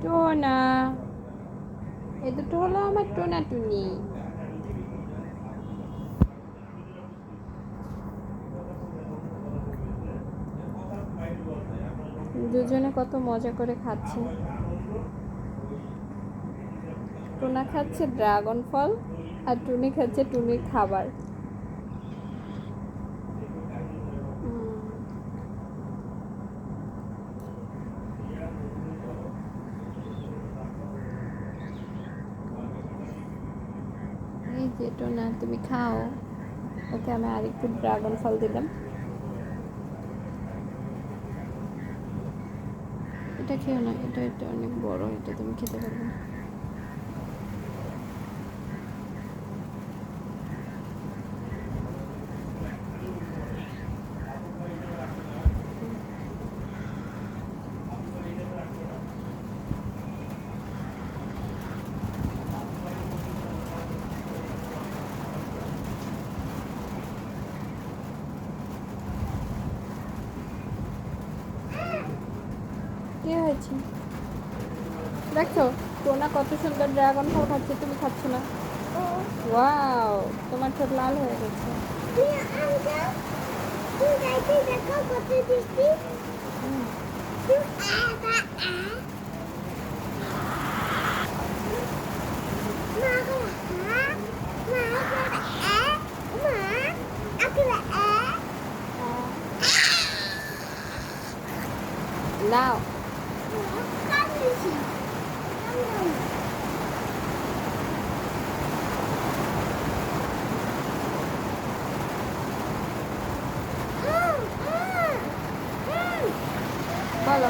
টোনা, এ দুটো হলো আমার টোনা টুনি। দুজনে কত মজা করে খাচ্ছে। টোনা খাচ্ছে ড্রাগন ফল আর টুনি খাচ্ছে টুনির খাবার। এই যে টোনা, তুমি খাও। ওকে আমি আরেকটু ড্রাগন ফল দিলাম। এটা খেও না, এটা এটা অনেক বড়, এটা তুমি খেতে পারবে না। কি হয়েছে দেখছো? টোনা কত সুন্দর ড্রাগন ফল খাচ্ছে, তুমি খাচ্ছ না। ওয়াও, তোমার ঠোঁট লাল হয়ে গেছে। নাও। বলো।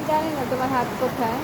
জানি না তোমার হাত কোথায়।